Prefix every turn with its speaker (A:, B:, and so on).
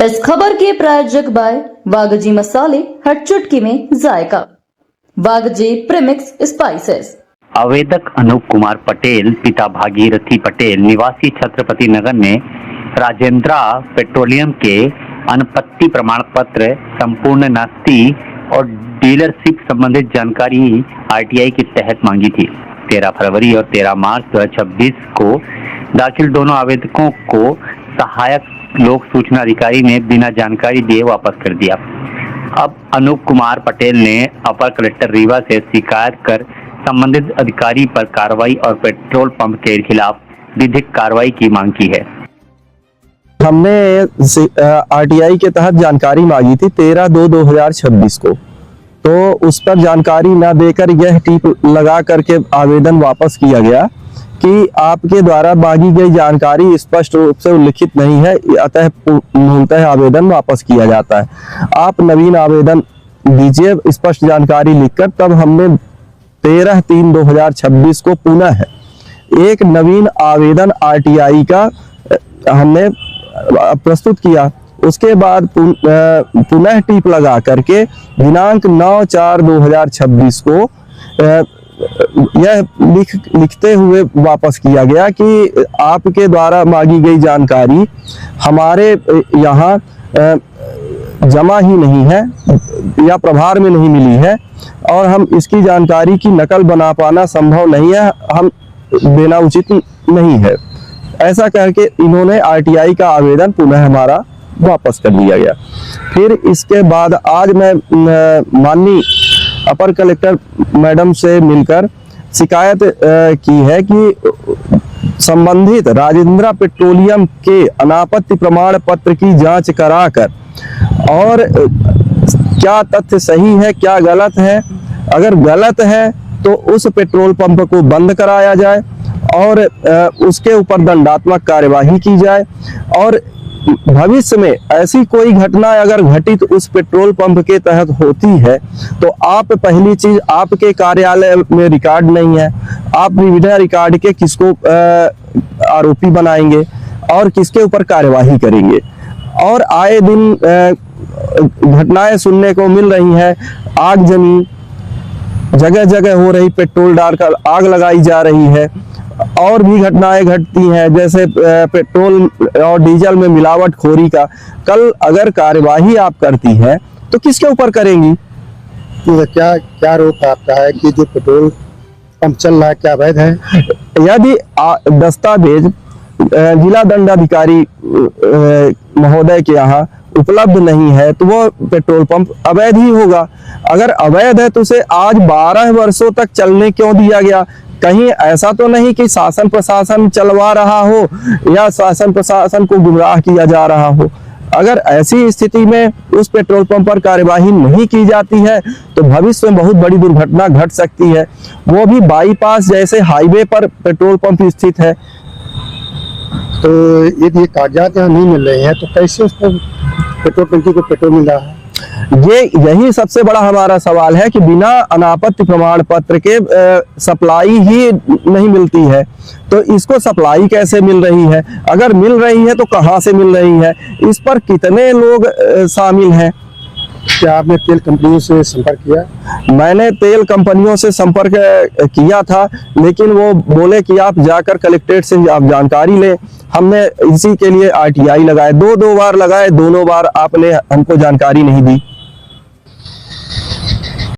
A: इस खबर के प्रायोजक बाय वागजी मसाले, हर चुटकी में जायका। वागजी प्रीमिक्स स्पाइसेस।
B: आवेदक अनूप कुमार पटेल पिता भागीरथी पटेल निवासी छत्रपति नगर में राजेंद्रा पेट्रोलियम के अनपत्ति प्रमाण पत्र, संपूर्ण नास्ती और डीलरशिप संबंधित जानकारी आरटीआई के तहत मांगी थी। 13 फरवरी और 13 मार्च 2026 को दाखिल दोनों आवेदकों को सहायक लोक सूचना अधिकारी ने बिना जानकारी दिए वापस कर दिया। अब अनूप कुमार पटेल ने अपर कलेक्टर रीवा से शिकायत कर संबंधित अधिकारी पर कार्रवाई और पेट्रोल पंप के खिलाफ विधिक कार्रवाई की मांग की है।
C: हमने आरटीआई के तहत जानकारी मांगी थी 13/2/2026 को, तो उस पर जानकारी न देकर यह टिप लगा करके आवेदन वापस किया गया कि आपके द्वारा मांगी गई जानकारी स्पष्ट रूप से उल्लिखित नहीं है, अतः मूलतः आवेदन वापस किया जाता है। आप नवीन आवेदन दीजिए स्पष्ट जानकारी लिखकर। तब हमने 13/3/2026 को पुनः एक नवीन आवेदन आरटीआई का हमने प्रस्तुत किया। उसके बाद पुनः टिप लगा करके दिनांक 9/4/2026 को यह लिखते हुए वापस किया गया कि आपके द्वारा मांगी गई जानकारी हमारे यहाँ जमा ही नहीं है या प्रभार में नहीं मिली है और हम इसकी जानकारी की नकल बना पाना संभव नहीं है, हम देना उचित नहीं है। ऐसा करके इन्होंने आरटीआई का आवेदन पुनः हमारा वापस कर दिया गया। फिर इसके बाद आज मैं माननीय अपर कलेक्टर मैडम से मिलकर शिकायत की है कि संबंधित राजेंद्रा पेट्रोलियम के अनापत्ति प्रमाण पत्र की जांच कराकर और क्या तथ्य सही है क्या गलत है, अगर गलत है तो उस पेट्रोल पंप को बंद कराया जाए और उसके ऊपर दंडात्मक कार्यवाही की जाए और भविष्य में ऐसी कोई घटना अगर घटित उस पेट्रोल पंप के तहत होती है तो आप पहली चीज आपके कार्यालय में रिकॉर्ड नहीं है, आप बिना रिकॉर्ड के किसको आरोपी बनाएंगे और किसके ऊपर कार्यवाही करेंगे। और आए दिन घटनाएं सुनने को मिल रही हैं, आगजनी जगह जगह हो रही, पेट्रोल डालकर आग लगाई जा रही है और भी घटनाएं घटती हैं जैसे पेट्रोल और डीजल में मिलावटखोरी का। कल अगर कार्यवाही आप करती हैं तो किसके ऊपर करेंगी?
D: तो क्या क्या रोक आपका है कि जो पेट्रोल पंप चल रहा है क्या अवैध है?
C: यदि दस्तावेज जिला दंडाधिकारी महोदय के यहाँ उपलब्ध नहीं है तो वो पेट्रोल पंप अवैध ही होगा। अगर अवैध है तो उसे आज 12 वर्षों तक चलने क्यों दिया गया? कहीं ऐसा तो नहीं कि शासन प्रशासन चलवा रहा हो या शासन प्रशासन को गुमराह किया जा रहा हो। अगर ऐसी स्थिति में उस पेट्रोल पंप पर कार्यवाही नहीं की जाती है तो भविष्य में बहुत बड़ी दुर्घटना घट सकती है, वो भी बाईपास जैसे हाईवे पर पेट्रोल पंप स्थित है।
D: तो यदि कागजात यहाँ नहीं मिल रहे हैं तो कैसे उस पर पेट्रोल टंकी को पेट्रोल मिल रहा है?
C: यही सबसे बड़ा हमारा सवाल है कि बिना अनापत्ति प्रमाण पत्र के सप्लाई ही नहीं मिलती है, तो इसको सप्लाई कैसे मिल रही है? अगर मिल रही है तो कहां से मिल रही है? इस पर कितने लोग शामिल हैं?
D: क्या आपने तेल कंपनियों से संपर्क किया?
C: मैंने तेल कंपनियों से संपर्क किया था, लेकिन वो बोले कि आप जाकर कलेक्ट्रेट से आप जानकारी लें। हमने इसी के लिए आरटीआई लगाए, दो बार लगाए, दोनों बार आपने हमको जानकारी नहीं दी।